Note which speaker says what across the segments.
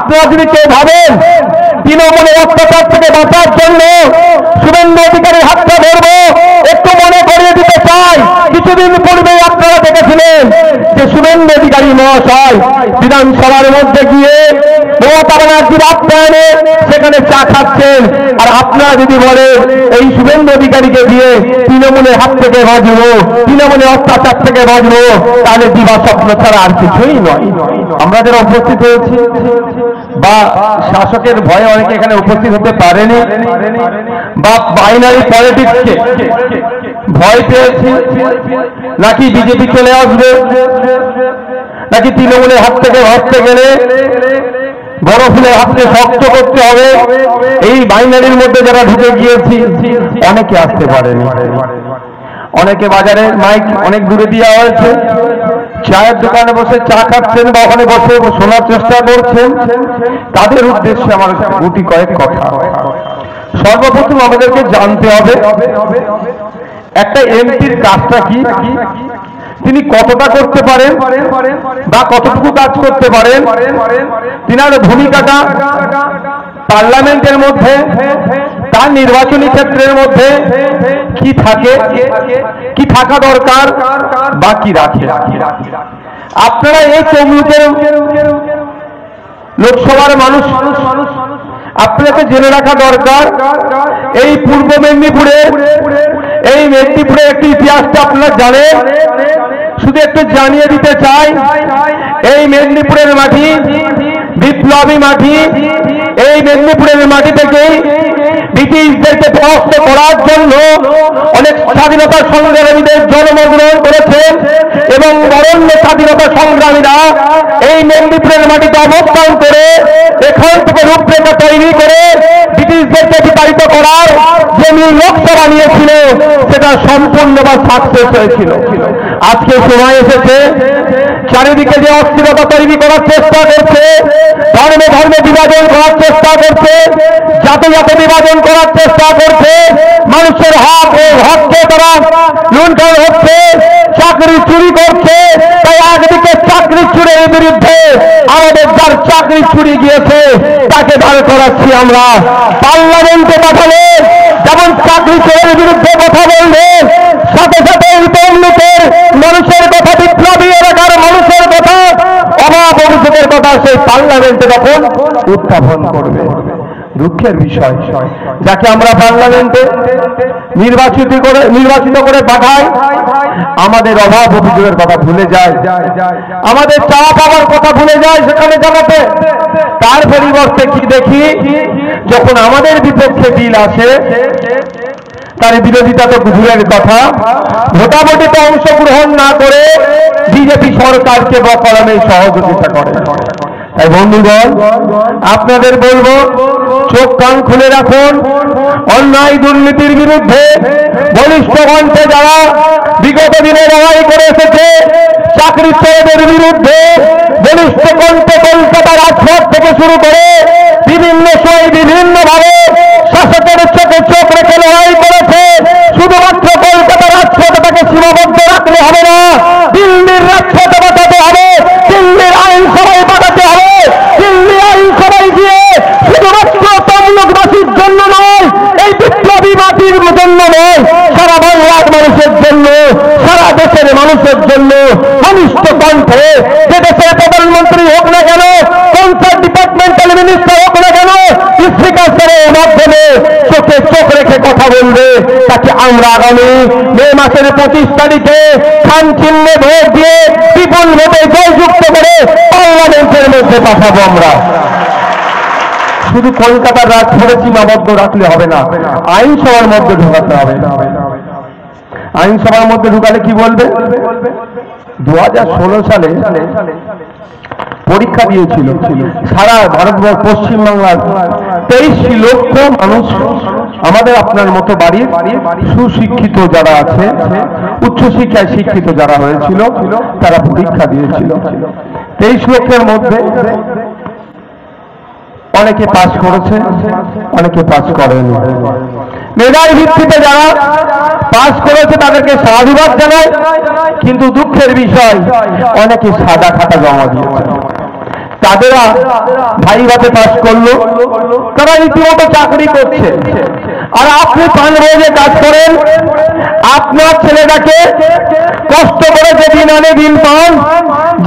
Speaker 1: আপনারা যদি কেউ ভাবেন তৃণমূলের অত্যাচার থেকে বাঁচার জন্য শুভেন্দু অধিকারীর হাতটা ধরবো, একটু মনে করিয়ে দিতে চাই, কিছুদিন পূর্বে আপনারা দেখেছিলেন যে শুভেন্দু অধিকারী মহাশয় বিধানসভার মধ্যে গিয়ে মমতা ব্যানার্জির আপ্যায়নে সেখানে চা খাচ্ছেন। আর আপনারা যদি বলেন এই শুভেন্দু অধিকারীকে দিয়ে তৃণমূলের হাত থেকে বাঁচবো, তৃণমূলের অত্যাচার থেকে বাঁচবো, তাহলে দিবা স্বপ্ন ছাড়া আর কিছুই নয়। আমরা যারা উপস্থিত হয়েছি বা শাসকের ভয়ে অনেকে এখানে উপস্থিত হতে পারেনি বা বাইনারি পলিটিক্সকে ভয় পেয়েছি, নাকি বিজেপি চলে আসবে, নাকি তৃণমূলের হাত থেকে বাঁচতে গেলে বড় ফুলের হাতকে শক্ত করতে হবে, এই বাইনারির মধ্যে যারা ঢুকে গিয়েছি অনেকে আসতে পারেনি। অনেকে বাজারে মাইক অনেক দূরে দেওয়া হয়েছে, চায়ের দোকানে বসে চা খাচ্ছেন বা ওখানে বসে শোনার চেষ্টা করছেন। তাদের উদ্দেশ্যে আমার গুটি কয়েক কথা। সর্বপ্রথম আমাদেরকে জানতে হবে একটা এমপির কাজটা কি, তিনি কতটা করতে পারেন বা কতটুকু কাজ করতে পারেন, তিনার ভূমিকাটা পার্লামেন্টের মধ্যে তার নির্বাচনী ক্ষেত্রের মধ্যে কি থাকে, কি থাকা দরকার বা কি রাখে। আপনারা এই তমলুকের লোকসভার মানুষ, আপনাকে জেনে রাখা দরকার এই পূর্ব মেদিনীপুরে, এই মেদিনীপুরে একটি ইতিহাসটা আপনারা জানেন। শুধু একটু জানিয়ে দিতে চাই, এই মেদিনীপুরের মাটি বিপ্লবী মাটি, এই মেদিনীপুরের মাটি থেকেই ব্রিটিশদেরকে পরাস্ত করার জন্য অনেক স্বাধীনতা সংগ্রামীদের জন্মগ্রহণ করেছেন এবং বরেণ্য স্বাধীনতা সংগ্রামীরা এই মেদিনীপুরের মাটিতে অবস্থান করে এখান থেকে রূপরেখা তৈরি করে ব্রিটিশদেরকে বিতাড়িত করার যে লক্ষ্য বানিয়েছিল সেটা সম্পূর্ণভাবে সাকসেস হয়েছিল। আজকে সময় এসেছে, চারিদিকে যে অস্থিরতা তৈরি করার চেষ্টা করছে, ধর্মে ধর্মে বিভাজন করার চেষ্টা করছে, জাতে জাতে বিভাজন করার চেষ্টা করছে, মানুষের হক ও হককে তারা লুণ্ঠন হচ্ছে, চাকরি চুরি করছে। তাই একদিকে চাকরি চুরির বিরুদ্ধে আমাদের যার চাকরি চুরি গিয়েছে তাকে দাঁড় করাচ্ছি আমরা। পার্লামেন্টে পাঠালে যেমন চাকরি চোরের বিরুদ্ধে কথা বলবে, সাথে সাথে তমলুকের মানুষের কথা, বিপ্লবী এলাকার মানুষের কথা, অভাব অভিযোগের কথা সেই পার্লামেন্টে তখন উত্থাপন করবে। দুঃখের বিষয়, যাকে আমরা পার্লামেন্টে নির্বাচিত করে পাঠাই, আমাদের অভাব অভিযোগের কথা ভুলে যায়, আমাদের চাওয়া পাওয়ার কথা ভুলে যায় সেখানে জানাতে। তার পরিবর্তে কি দেখি, যখন আমাদের বিপক্ষে বিল আসে তার বিরোধিতা তো দূরের কথা, ভোটাভুটিতে অংশগ্রহণ না করে বিজেপি সরকারকে বকলমে সহযোগিতা করে। তাই বন্ধুগণ, আপনাদের বলবো চোখ কান খুলে রাখুন। অন্যায় দুর্নীতির বিরুদ্ধে বলিষ্ঠ কণ্ঠে যারা বিগত দিনে লড়াই করে এসেছে, চাকরি চোরদের বিরুদ্ধে বলিষ্ঠ কণ্ঠে কলকাতা রাজপথ থেকে শুরু করে বিভিন্ন সময় বিভিন্নভাবে শাসকের চোখে চোখ রেখে লড়াই করেছে। শুধুমাত্র কলকাতা রাজপথে তাকে সীমাবদ্ধ রাখলে হবে না, দিল্লির রাজপথে বাঁচাতে হবে, দিল্লির আইনসভায় বাঁচাতে হবে। দিল্লি আইনসভায় গিয়ে শুধুমাত্র তমলুকবাসীর জন্য নয়, এই বিপ্লবী মাটির জন্য নয়, সারা বাংলার মানুষের জন্য, সারা দেশের মানুষের জন্য ঘনিষ্ঠ কণ্ঠে যে দেশের প্রধানমন্ত্রী হোক না কেন, কনসার্ট ডিপার্টমেন্টাল মিনিস্টার হোক না কেন, স্পিকার স্যারের মাধ্যমে চোখে চোখ রেখে কথা বলবে, তাকে আমরা আগামী মে মাসের 25 তারিখে খান চিহ্নে ভোট দিয়ে বিপুল ভোটে জয়যুক্ত করে পার্লামেন্টের মধ্যে পাঠাবো আমরা। শুধু কলকাতার রাজপথে সীমাবদ্ধ রাখলে হবে না, আইনসভার মধ্যে ঢুকাতে হবে। আইনসভার মধ্যে ঢুকালে কি বলবে? 2016 সালে পরীক্ষা দিয়েছিল সারা ভারতবর্ষ, পশ্চিমবাংলার 23 লক্ষ মানুষ, আমাদের আপনার মতো বাড়ির সুশিক্ষিত যারা আছে, উচ্চশিক্ষায় শিক্ষিত যারা হয়েছিল, তারা পরীক্ষা দিয়েছিল। 23 লক্ষের মধ্যে অনেকে পাস করেছে, অনেকে পাস করেনি। মেধার ভিত্তিতে যারা পাস করেছে তাদেরকে সাধুবাদ জানায়, কিন্তু দুঃখের বিষয় অনেকে সাদা খাতা জমা দিয়েছে। তাদেরা ভাইভাতে পাস করলো, তারা রীতিমতো চাকরি করছে। আর আপনি পানবাজে কাজ করেন, আপনার ছেলেটাকে কষ্ট করে যে দিন আনে দিন পান,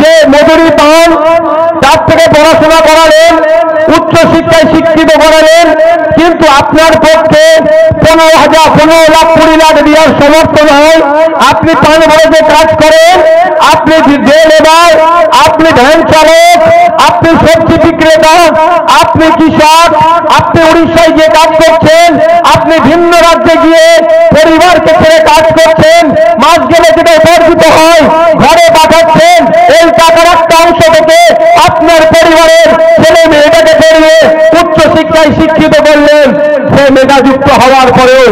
Speaker 1: যে মজুরি পান, তার থেকে পড়াশোনা করালেন, উচ্চশিক্ষায় শিক্ষিত করালেন, কিন্তু আপনার পক্ষে 15 লাখ 20 লাখ দেওয়ার সমর্থ নয়। আপনি পানবাজে কাজ করেন, আপনি যে লেবার, আপনি ভ্যান চালক, আপনি সবজি বিক্রেতা, আপনি কৃষক, আপনি উড়িষ্যায় গিয়ে কাজ করছেন, আপনি ভিন্ন রাজ্যে গিয়ে পরিবারকে ছেড়ে কাজ করছেন, মাস গেলে যেটা উপার্জিত হয় ঘরে পাঠাচ্ছেন। এই টাকার একটা অংশ থেকে আপনার পরিবারের ছেলে মেয়েটাকে পড়িয়ে উচ্চশিক্ষায় শিক্ষিত করলেন। সে মেধাযুক্ত হওয়ার পরেও,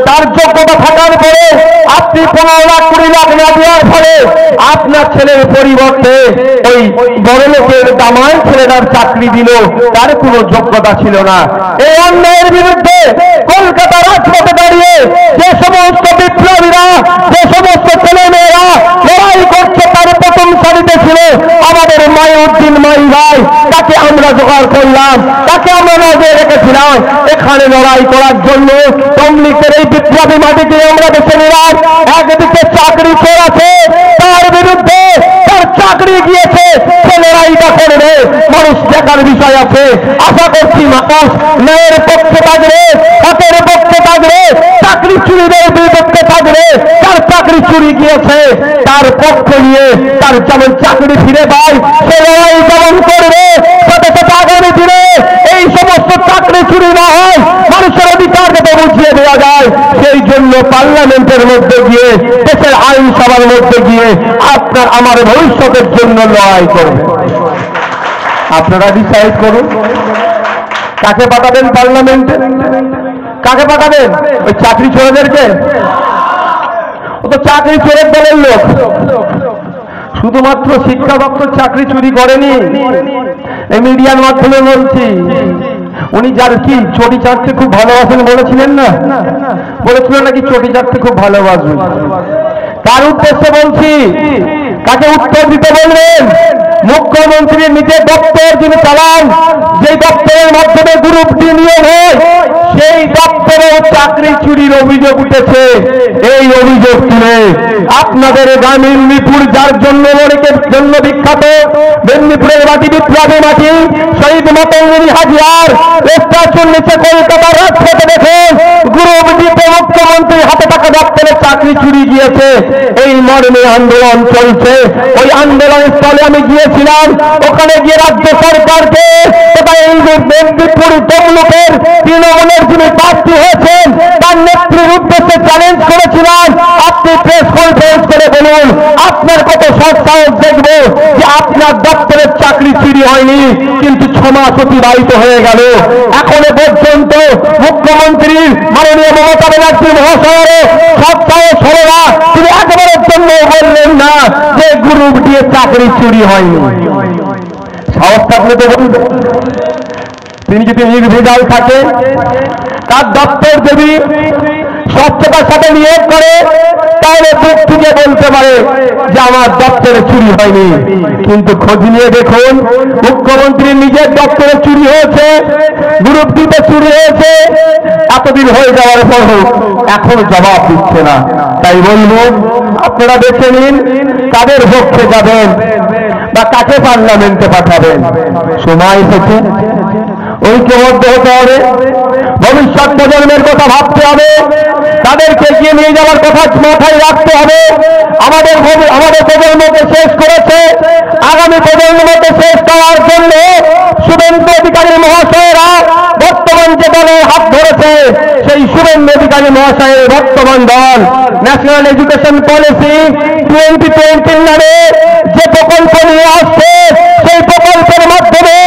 Speaker 1: তার যোগ্যতা থাকার পরে আপনি 15 লাখ 20 লাখ না দেওয়ার ফলে আপনার ছেলের পরিবর্তে ওই বড় লোকের দামাই ছেলেটার চাকরি দিল, তার কোনো যোগ্যতা ছিল না। এই অন্যায়ের বিরুদ্ধে কলকাতা রাজপথে দাঁড়িয়ে যে সমস্ত বিপ্লবীরা, যে সমস্ত ছেলে মেয়েরা লড়াই করছে, তার প্রথম সারিতে ছিল আমাদের মাইউদ্দিন মাই ভাই। তাকে আমরা জোগাড় করলাম, তাকে আমরা নজরে রেখেছিলাম এখানে লড়াই করার জন্য। তমলিকের এই বিপ্লবী মাটিকে আমরা বেছে নিলাম। একদিকে চাকরি চোর আছে, তার বিরুদ্ধে তার চাকরি গিয়েছে, সে লড়াইটা করবে। মানুষ দেখার বিষয় আছে। আশা করছি মানুষ ন্যায়ের পক্ষে থাকবে, হকের পক্ষে থাকবে, চাকরি চুরিদের বিপক্ষে থাকবে। তার চাকরি চুরি গিয়েছে, তার পক্ষে নিয়ে তার যেমন চাকরি ফিরে পায়, সে লড়াই যেমন করবে। সাথে সাথে আগামী দিনে এই সমস্ত চাকরি চুরি না হয়, মানুষের অধিকার যাতে বুঝিয়ে দেওয়া যায়, সেই জন্য পার্লামেন্টের মধ্যে গিয়ে, দেশের আইনসভার মধ্যে গিয়ে আপনার আমার ভবিষ্যতের জন্য লড়াই করবে। আপনারা ডিসাইড করুন কাকে পাঠাবেন পার্লামেন্টে, কাকে পাঠাবেন? ওই চাকরি চোরদেরকে? ও তো চাকরি চোরের দলের লোক। শুধুমাত্র শিক্ষা দপ্তর চাকরি চুরি করেনি, এই মিডিয়ার মাধ্যমে বলছি। উনি যার কি চটি চাটতে খুব ভালোবাসেন বলেছিলেন না? বলেছিলেন নাকি চটি চাটতে খুব ভালোবাসবেন? তার উদ্দেশ্যে বলছি, তাকে উত্তর দিতে বলবেন। মুখ্যমন্ত্রীর নিজের দপ্তর যিনি চালান, যে দপ্তরের মাধ্যমে গ্রুপ ডি নিয়োগ হয়, সেই দপ্তরেও চাকরি চুরির অভিযোগ উঠেছে। এই অভিযোগ তুলে আপনাদের মেদিনীপুর, যার জন্য অনেকের জন্য বিখ্যাত, মেদিনীপুরের মাটি বিপ্লবী মাটি, শহীদ মতঙ্গিনী হাজিয়ার স্ট্যাচুর নিচে কলকাতার রাজপথে দেখুন গ্রুপ ডিতে মুখ্যমন্ত্রীর হাতে থাকা দপ্তরে চাকরি চুরি গিয়েছে। এই মর্মে আন্দোলন চলছে। ওই আন্দোলন স্থলে আমি গিয়েছিলাম, ওখানে গিয়ে রাজ্য সরকারকে মেদিনীপুর তমলুকের তৃণমূলের যিনি প্রার্থী হয়েছেন তার নেত্রীর উদ্দেশ্যে চ্যালেঞ্জ করেছিলাম, আপনি প্রেস কনফারেন্স করে বলুন আপনার কত সাহস দেখবো যে আপনার দপ্তরের চাকরি চুরি হয়নি, কিন্তু 6 মাস অতিবাহিত হয়ে গেল, এখনো পর্যন্ত মুখ্যমন্ত্রীর মাননীয় মমতা ব্যানার্জি মহাশয়ের সব সাহস হলো না, তিনি একবারের জন্য বললেন না যে গ্রুপ দিয়ে চাকরি চুরি হয়নি। সাহস থাকলে তো বলবেন। তিনি যদি নির্ভেজাল থাকে, তার দপ্তর যদি স্বচ্ছতার সাথে নিয়োগ করে, তাহলে বুক থেকে বলতে পারে যে আমার দপ্তরে চুরি হয়নি। কিন্তু খোঁজ নিয়ে দেখুন, মুখ্যমন্ত্রী নিজের দপ্তরে চুরি হয়েছে, গ্রুপ ডিতে চুরি হয়েছে, এতদিন হয়ে যাওয়ার পরও এখনো জবাব দিচ্ছে না। তাই বলবো, আপনারা বেছে নিন কাদের পক্ষে যাবেন বা কাকে পার্লামেন্টে পাঠাবেন। সময় এসেছে ঐক্যবদ্ধ হতে হবে, ভবিষ্যৎ প্রজন্মের কথা ভাবতে হবে, তাদেরকে এগিয়ে নিয়ে যাওয়ার কথা মাথায় রাখতে হবে। আমাদের প্রজন্মকে শেষ করেছে, আগামী প্রজন্মকে শেষ করার জন্য শুভেন্দু অধিকারী মহাশয়েরা বর্তমান যে দলের হাত ধরেছে, সেই শুভেন্দু অধিকারী মহাশয়ের বর্তমান দল ন্যাশনাল এডুকেশন পলিসি 2020 নামে যে প্রকল্প নিয়ে আসছে, সেই প্রকল্পের মাধ্যমে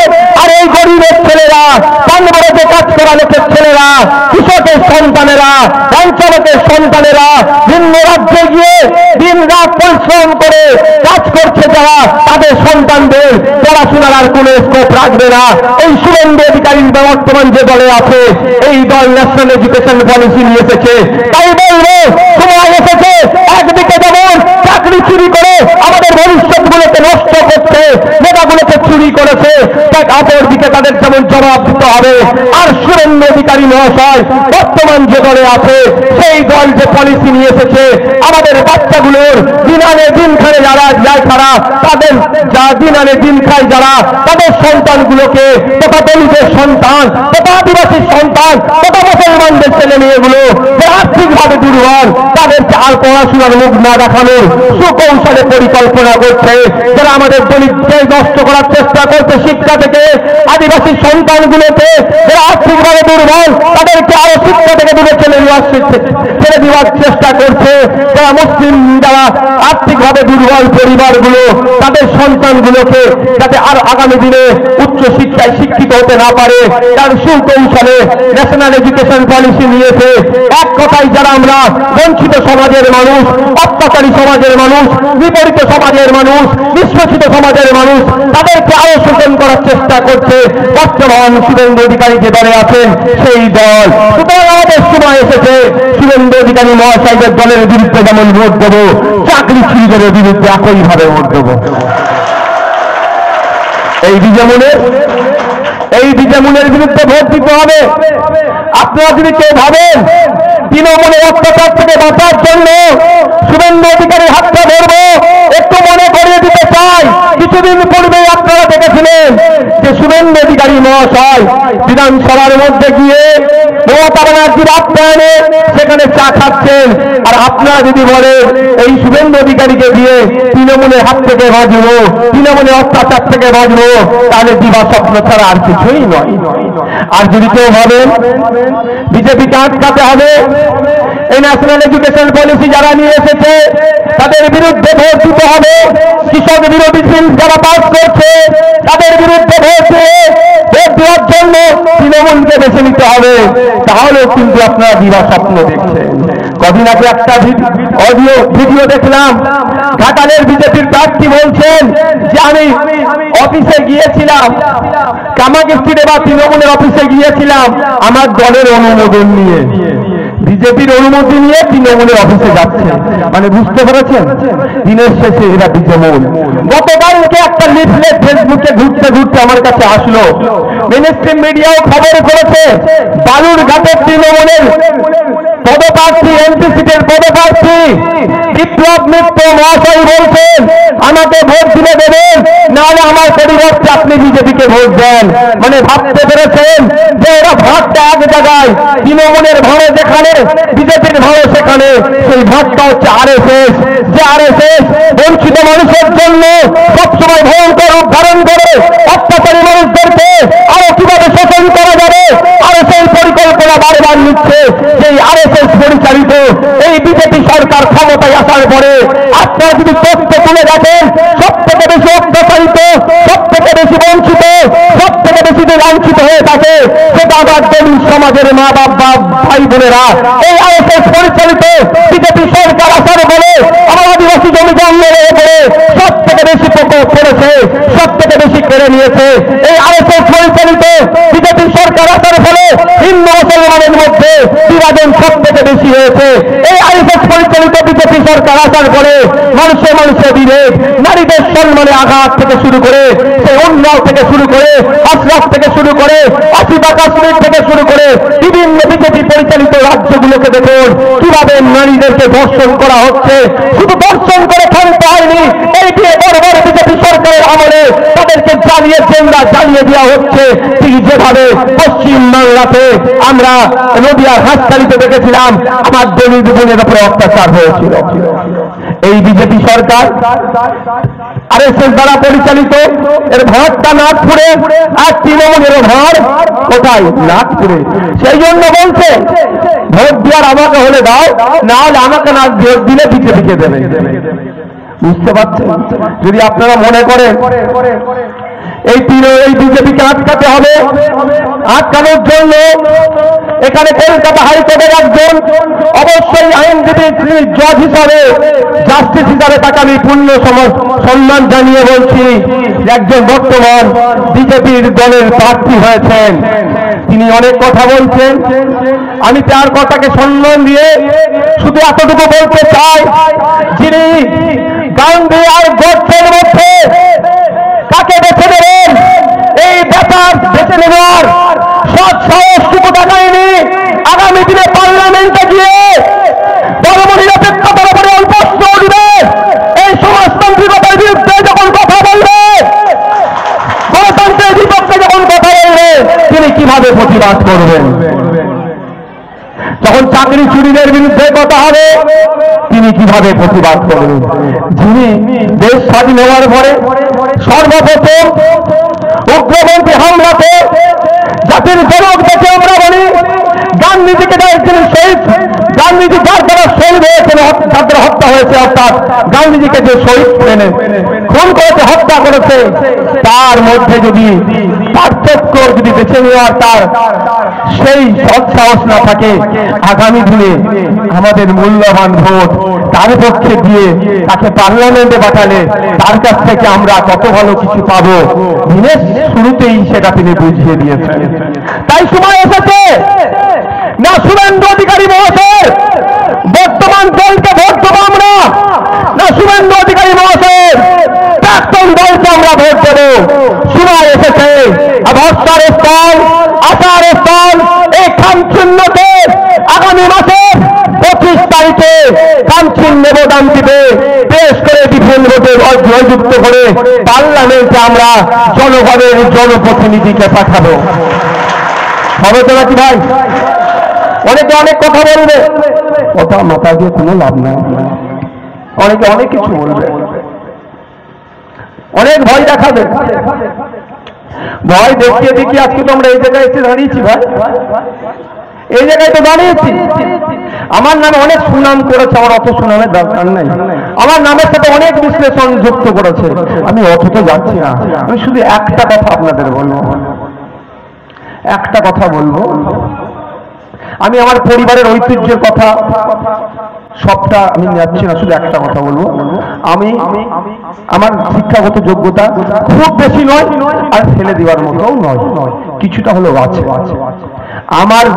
Speaker 1: আর এই গরিবের ছেলেরা, পানবাড়িতে কাজ করা লোকের ছেলেরা, কৃষকের সন্তানেরা, পঞ্চায়েতের সন্তানেরা ভিন্ন রাজ্যে গিয়ে দিন রাত পরিশ্রম করে কাজ করছে, যারা তাদের সন্তানদের পড়াশোনার আর কোনো স্কোপ রাখবে না। এই শুভেন্দু অধিকারী বর্তমান যে দলে আছে, এই দল ন্যাশনাল এডুকেশন পলিসি নিয়ে এসেছে। তাই বলবো, সময় এসেছে, একদিকে যেমন চাকরি চুরি করে আমাদের ভবিষ্যৎগুলোকে নষ্ট করছে, মেধাবী ভোটগুলোকে চুরি করেছে, তাই অপর দিকে তাদের যেমন জবাব দিতে হবে। আর শুভেন্দু অধিকারী মহাশয় বর্তমান যে দলে আছে, সেই দল যে পলিসি নিয়ে এসেছে, আমাদের বাচ্চাগুলোর দিন আনে দিন খায় যারা যায় তারা, তাদের যা দিন আনে দিন খায় যারা, তাদের সন্তানগুলোকে, তথা দলিতের সন্তান, তথা আদিবাসীর সন্তান, তথা মুসলমানদের ছেলে মেয়েগুলো যে আর্থিকভাবে দুর্বল, তাদেরকে আর পড়াশোনার মুখ না দেখানোর সুকৌশলে পরিকল্পনা করছে। যারা আমাদের দলিতকে নষ্ট করার চেষ্টা করছে শিক্ষা থেকে, আদিবাসী সন্তানগুলোকে যারা আর্থিকভাবে দুর্বল, তাদেরকে আরো শিক্ষা থেকে দূরে ছেড়ে দেওয়ার চেষ্টা করছে। যারা মুসলিম, যারা আর্থিকভাবে দুর্বল পরিবারগুলো, তাদের সন্তানগুলোকে যাতে আর আগামী দিনে উচ্চ শিক্ষায় শিক্ষিত হতে না পারে, তার সুকৌশলে ন্যাশনাল এডুকেশন পলিসি নিয়েছে। এক কথায় যারা আমরা বঞ্চিত সমাজের মানুষ, অত্যাচারী সমাজের মানুষ, বিপরীত সমাজের মানুষ, নিষ্পেষিত সমাজের মানুষ, তাদেরকে আরো শোষণ করার চেষ্টা করছে বর্তমান শুভেন্দু অধিকারী যে দলে আছেন সেই দল। সুতরাং আমাদের সময় এসেছে শুভেন্দু অধিকারী মহাশয়ের দলের বিরুদ্ধে যেমন ভোট দেবো, চাকরিজীবীদের বিরুদ্ধে একইভাবে ভোট দেবো। এই বিজেমুনের বিরুদ্ধে ভোট দিতে হবে। আপনারা যদি কেউ ভাবেন তৃণমূলের অত্যাচার থেকে বাঁচার জন্য শুভেন্দু অধিকারীর হাতটা ধরবো, একটু মনে করিয়ে দিতে চাই, কিছুদিন পূর্বেই আপনারা দেখেছিলেন যে শুভেন্দু অধিকারী মহাশয় বিধানসভার মধ্যে গিয়ে মমতা ব্যানার্জির আপ্যায়নে সেখানে চা খাচ্ছেন। আর আপনারা যদি বলেন এই শুভেন্দু অধিকারীকে দিয়ে তৃণমূলের হাত থেকে বাঁচবো, তৃণমূলের অত্যাচার থেকে বাঁচবো, তাহলে দিবা স্বপ্ন ছাড়া আর কিছুই নয়। আর যদি কেউ ভাবেন বিজেপিকে আটকাতে হবে, এই ন্যাশনাল এডুকেশন পলিসি যারা নিয়ে এসেছে তাদের বিরুদ্ধে ভোট দিতে হবে, কৃষক বিরোধী বিল যারা পাস করছে তাদের বিরুদ্ধে ভোট দেওয়ার জন্য তৃণমূলকে বেছে নিতে হবে, তাহলেও কিন্তু আপনারা দিবা স্বপ্ন দেখছেন। কদিন আগে একটা ভিডিও দেখলাম, ঘাটালের বিজেপির প্রার্থী বলছেন যে আমি অফিসে গিয়েছিলাম, কামাকি স্ট্রিটে বা তৃণমূলের অফিসে গিয়েছিলাম আমার দলের অনুমোদন নিয়ে। বিজেপির অনুমতি নিয়ে তৃণমূলের অফিসে যাচ্ছে, মানে বুঝতে পেরেছেন দিনের শেষে এরা বিজেমূল। গতকালকে একটা লিফলেট ফেসবুকে ঘুরতে ঘুরতে আমার কাছে আসলো, মেইনস্ট্রিম মিডিয়াও খবর করেছে, বালুরঘাটের তৃণমূলের পদপ্রার্থী, এমপি সিটের পদপ্রার্থী বিপ্লব মিত্র মহাশয় বলছেন আমাকে ভোট দিলে দেবেন, নাহলে আমার পরিবর্তে আপনি বিজেপিকে ভোট দেন। মানে ভাবতে পেরেছেন যে ওরা ভাগটা এক জায়গায়, তৃণমূলের ভাড়ে যেখানে, বিজেপির ভাড়ে সেখানে, সেই ভাগটা হচ্ছে আরএসএস। যে আরএসএস বঞ্চিত মানুষের জন্য সবসময় ভয়ঙ্কর রূপ ধারণ করে অত্যাচারী মানুষদেরকে আরো কিভাবে শোষণ করা যাবে, আরো সেই পরিকল্পনা বারবার নিচ্ছে। সেই আরএসএস পরিচালিত এই বিজেপি সরকার ক্ষমতায় আসার পরে আপনারা যদি তথ্য তুলে দেখেন, সব থেকে বেশি অত্যাচারিত, সব থেকে বেশি বঞ্চিত, সব থেকে বেশি লাঞ্ছিত হয়ে থাকে সেটা আমার দলিত সমাজের মা বাবা ভাই বোনেরা। এই আরএসএস পরিচালিত বিজেপি সরকার আসার ফলে আমার আদিবাসী জমি জঙ্গলের উপরে সব থেকে বেশি প্রকোপ করেছে, সব থেকে বেশি কেড়ে নিয়েছে। এই আরএসএস পরিচালিত বিজেপি সরকার আসার ফলে হিন্দু মুসলমানের মধ্যে বিভাজন সব থেকে বেশি হয়েছে। এই আরএসএস পরিচালিত বিজেপি সরকার আসার পরে মানুষে মানুষে বিভেদ, নারীদের সম্মানে আঘাত থেকে শুরু করে, সেই উন্নয়ন থেকে শুরু করে, আশরাফ থেকে শুরু করে, আসিফা কাশ্মীর থেকে শুরু করে বিভিন্ন বিজেপি পরিচালিত রাজ্যগুলোকে দেখুন কিভাবে নারীদেরকে ধর্ষণ করা হচ্ছে। শুধু ধর্ষণ করে থামতে হয়নি, এই বড় বড় বিজেপি সরকারের আমলে তাদেরকে জ্বালিয়ে দেওয়া হচ্ছে। ঠিক যেভাবে পশ্চিম বাংলাতে আমরা নদিয়ার হাসপাতালিতে দেখেছিলাম আমার দলিত বোনের উপরে অত্যাচার হয়েছিল। এই বিজেপি সরকার আরএসএস দ্বারা পরিচালিত, এর ভাড়টা নাগপুরে, আর তৃণমূলের ভাড় কোথায়? নাগপুরে। সেই জন্য বলছে ভোট দেওয়ার আমাকে হলে দাও, না হলে আমাকে না ভোট দিলে বিজেপিকে দেবে। বুঝতে পারছেন? যদি আপনারা মনে করেন এই বিজেপিকে আটকাতে হবে, আটকানোর জন্য এখানে কলকাতা হাইকোর্টের একজন অবশ্যই আইনজীবী জজ হিসাবে, জাস্টিস হিসাবে তাকে আমি পূর্ণ সম্মান জানিয়ে বলছি, একজন বর্তমান বিজেপির দলের প্রার্থী হয়েছেন, তিনি অনেক কথা বলছেন। আমি তার কথাকে সম্মান দিয়ে শুধু এতটুকু বলতে চাই, যিনি গান্ধী আর গোডসের মধ্যে ব্যাপারকে বেছে নেবেন, এই ব্যাপার বেছে নেওয়ার সৎ সাহসটুকু দেখায়নি আগামী দিনে পার্লামেন্টে গিয়ে ধর্মনিরপেক্ষতার উপরে অল্প উঠবে, এই সমাজতান্ত্রিকতার বিরুদ্ধে যখন কথা বলবে, গণতন্ত্রের বিপক্ষে যখন কথা বলবে, তিনি কিভাবে প্রতিবাদ করবেন? যখন চাকরি চুরিদের বিরুদ্ধে কথা হবে, তিনি কিভাবে প্রতিবাদ করবেন? যিনি দেশ স্বাধীন হওয়ার পরে সর্বপ্রথম উগ্রপন্থী হামলাতে জাতির জনক দেখে আমরা বলি গান্ধীজিকে তিনি শহীদ, গান্ধীজি যার দ্বারা শহীদ হয়েছিল, যাদের হত্যা হয়েছে, অর্থাৎ গান্ধীজিকে যে শহীদ মেনে খুন করেছে, হত্যা করেছে, তার মধ্যে যদি পার্থক্য যদি বেছে নেওয়ার তার সেই সৎসাহস না থাকে, আগামী দিনে আমাদের মূল্যবান ভোট তার পক্ষে দিয়ে তাকে পার্লামেন্টে পাঠালে তার কাছ থেকে আমরা কত ভালো কিছু পাবো, দিনের শুরুতেই সেটা তিনি বুঝিয়ে দিয়েছেন। তাই সময় এসেছে না শুভেন্দু অধিকারী মহাশয় বর্তমান দলকে ভোট দেবো আমরা, না শুভেন্দু অধিকারী মহাশয় প্রাক্তন দলকে আমরা ভোট দেবো। সময় এসেছে ভরসার স্থল, আশার স্থল এই খামচিহ্নকে আগামী মাসের 25 তারিখে খামচিহ্ন নিবেদন দিবে, পেশ করে বিপুল ভোটে জয়যুক্ত করে পার্লামেন্টে আমরা জনগণের জনপ্রতিনিধিকে পাঠাবো। হবে তো নাকি ভাই? অনেকে অনেক কথা বলবে, কথা মাথা দিয়ে কোনো লাভ নাই, অনেকে অনেক কিছু বলবে, অনেক ভয় দেখাবে। ভয় দেখিয়ে দেখিয়ে আজকে তো আমরা এই জায়গায় এসে দাঁড়িয়েছি ভাই, এই জায়গায় তো দাঁড়িয়েছি। আমার নামে অনেক সুনাম করেছে, আমার অত সুনামের দরকার নাই। আমার নামের সাথে অনেক বিশ্লেষণ যুক্ত করেছে, আমি অত তো যাচ্ছি না। আমি শুধু একটা কথা আপনাদের বলবো, একটা কথা বলবো। আমি আমার পরিবারের ঐতিহ্যের কথা সবটা আমি যাচ্ছি না, শুধু একটা কথা বলবো। আমি আমার শিক্ষাগত যোগ্যতা খুব বেশি নয়, আর ফেলে দেওয়ার মতোও নয়, কিছুটা হলেও আছে।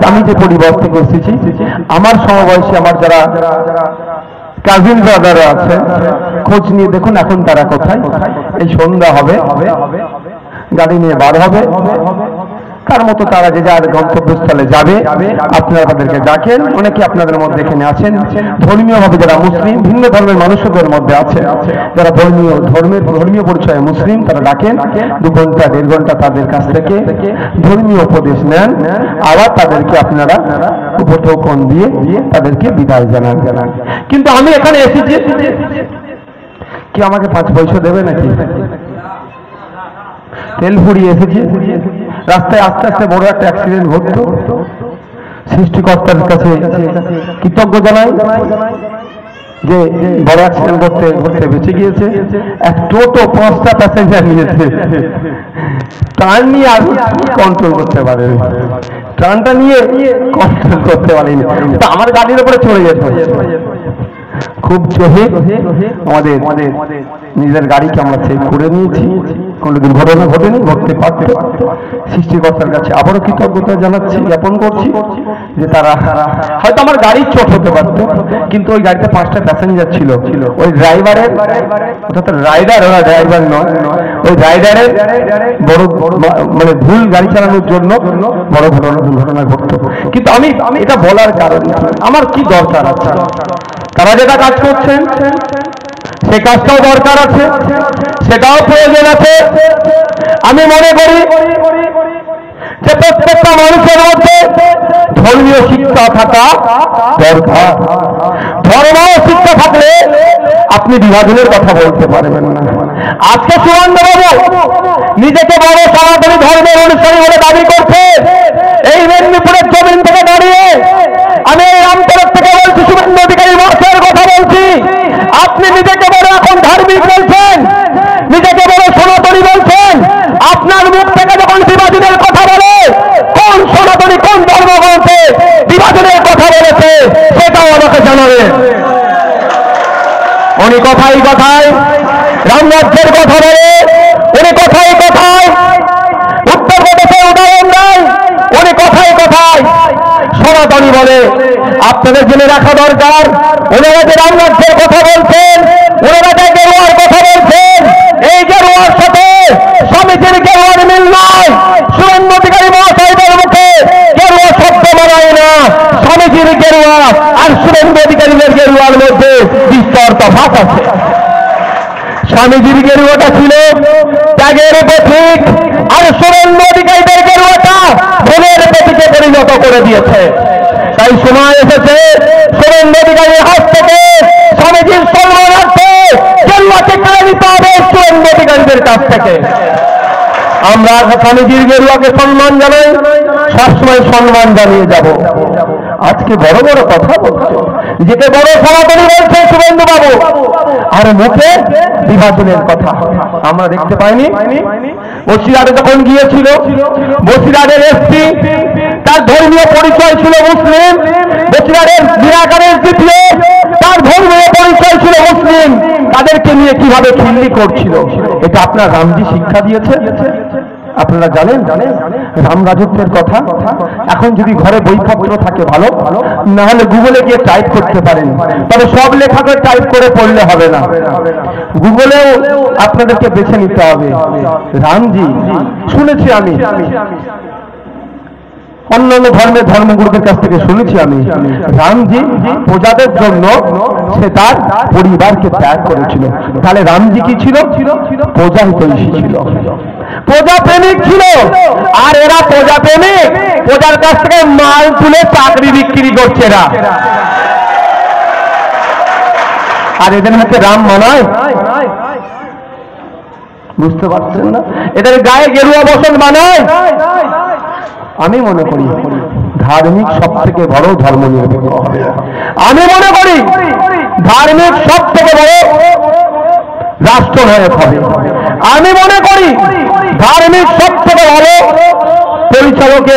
Speaker 1: আমি যে পরিবার থেকে এসেছি, আমার সমবয়সী আমার যারা কাজিন ব্রাদাররা আছে, খোঁজ নিয়ে দেখুন এখন তারা কোথায়। এই সন্ধ্যা হবে, গাড়ি নিয়ে বার হবে, কার মতো তারা যে যার গন্তব্যস্থলে যাবে, আপনারা তাদেরকে ডাকেন। অনেকে আপনাদের মধ্যে এখানে আছেন ধর্মীয়ভাবে যারা মুসলিম, ভিন্ন ধর্মের মানুষদের মধ্যে আছে যারা ধর্মীয় পরিচয়ে মুসলিম, তারা ডাকেন। 2 ঘন্টা 1.5 ঘন্টা তাদের কাছ থেকে ধর্মীয় উপদেশ নেন, আবার তাদেরকে আপনারা উপটোকন দিয়ে তাদেরকে বিদায় জানান। কিন্তু আমি এখানে এসেছি, কি আমাকে 5 পয়সা দেবে নাকি? তেল ফুরিয়ে এসেছি, রাস্তায় আস্তে আস্তে বড় একটা অ্যাক্সিডেন্ট ঘটতো। সৃষ্টিকর্তার কাছে কৃতজ্ঞ জানাই যে বড় অ্যাক্সিডেন্ট ঘটতে বেঁচে গিয়েছে। এক টোটো 5টা প্যাসেঞ্জার নিয়েছে, ট্রান নিয়ে আর কন্ট্রোল করতে পারে, ট্রানটা নিয়ে কন্ট্রোল করতে পারেনি, তা আমার গাড়ির উপরে চলে যেত। খুব জোরে আমাদের নিজের গাড়িকে আমরা সেভ করে নিয়েছি, কোনো দুর্ঘটনা ঘটেনি, ঘটতে পারত। সৃষ্টিকর্তার কাছে আবারও কৃতজ্ঞতা জানাচ্ছি, জ্ঞাপন করছি যে তারা হয়তো আমার গাড়ির চোট হতে পারত, কিন্তু ওই গাড়িতে 5টা প্যাসেঞ্জার ছিল, ওই ড্রাইভারের অর্থাৎ রাইডার, ওরা ড্রাইভার নয়, ওই রাইডারের বড় মানে ভুল গাড়ি চালানোর জন্য বড় দুর্ঘটনা ঘটতো। কিন্তু আমি এটা বলার কারণ, আমার কি দরকার আছে? তারা যেটা কাজ করছেন সেই কাজটাও দরকার আছে, সেটাও প্রয়োজন আছে। আমি মনে করি যে প্রত্যেকটা মানুষের মধ্যে ধর্মীয় শিক্ষা থাকা দরকার। ধর্ম শিক্ষা থাকলে আপনি বিভাজনের কথা বলতে পারবেন না। আজকে সুরেন্দ্রবাবু নিজেকে বড় সনাতনী ধর্মের অনুসারী বলে দাবি করছে, এই মেদিনীপুরের জমিন থেকে দাঁড়িয়ে আমি এই রামতরফ থেকে বলছি, শুভেন্দু অধিকারী মহাশয়ের কথা বলছি। আপনি নিজেকে বড় এখন ধার্মিক বলছেন, নিজেকে বড় সনাতনী বলছেন, আপনার মুখ থেকে যখন বিভাজনের কথা বলে, কোন সনাতনী কোন ধর্মগ্রন্থে বিভাজনের কথা বলেছে সেটাও আমাকে জানাবে। উনি কথাই কথায় রামরাজ্যের কথা বলে, উনি কথাই কথায় উত্তরপ্রদেশে উদাহরণ দেয়, উনি কথাই কথায় সনাতনী বলে। আপনাদের জেনে রাখা দরকার, ওনারা যে রামরাজ্যের কথা বলছেন, ওনারা যে গেরুয়ার কথা বলছেন, এই গেরুয়ার সাথে তফাৎ আছে। স্বামীজির গেরুয়াটা ছিল ত্যাগের প্রতীক, আর শুভেন্দু অধিকারীদের গেরুয়াটা ভুলের প্রতীকে পরিণত করে দিয়েছে। তাই সময় এসেছে শুভেন্দু অধিকারীর হাত থেকে স্বামীজির সম্মানার্থে গেরুয়াকে কেড়ে নিতে হবে শুভেন্দু অধিকারীদের কাছ থেকে। আমরা স্বামীজির গেরুয়াকে সম্মান জানাই, সবসময় সম্মান জানিয়ে যাব। আজকে বড় বড় কথা বলছে, যেটা বড় সনাতনী বলছে শুভেন্দু বাবু, আর মুখে বিভাজনের কথা আমরা দেখতে পাইনি। বসিরহাটে যখন গিয়েছিল, বসিরহাটের এসপি তার ধর্মীয় পরিচয় ছিল মুসলিম, বসিরহাটের নিরাকারের দ্বিতীয় তার ধর্মীয় পরিচয় ছিল মুসলিম, তাদেরকে নিয়ে কিভাবে খিল্লি করছিল, এটা আপনার রামজি শিক্ষা দিয়েছে। আপনারা জানেন রাম রাজত্বের কথা। এখন যদি ঘরে বইপত্র থাকে ভালো, না হলে গুগলে গিয়ে টাইপ করতে পারেন, তবে সব লেখাকে টাইপ করে পড়লে হবে না, গুগলেও আপনাদেরকে বেছে নিতে হবে। রামজি শুনেছি আমি, অন্যান্য ধর্মের ধর্মগুরুদের কাছ থেকে শুনেছি আমি, রামজি প্রজাদের জন্য সে তার পরিবারকে ত্যাগ করেছিল। তাহলে রামজি কি ছিল? প্রজাহিতৈষী ছিল, প্রজাপ্রেমিক ছিল। আর এরা প্রজাপ্রেমিক, প্রজার কাছ থেকে মাল তুলে চাকরি বিক্রি করছে এরা। আর এদের মুখে রাম মানায়? বুঝতে পারছেন না? এদের গায়ে গেরুয়া বসন মানায়? আমি মনে করি ধার্মিক সব থেকে বড় ধর্ম নিরপেক্ষ হবে। আমি মনে করি ধার্মিক সব থেকে বড় রাষ্ট্রনায়ক হবে। আমি মনে করি ধার্মিক সব থেকে বড় পরিচালকের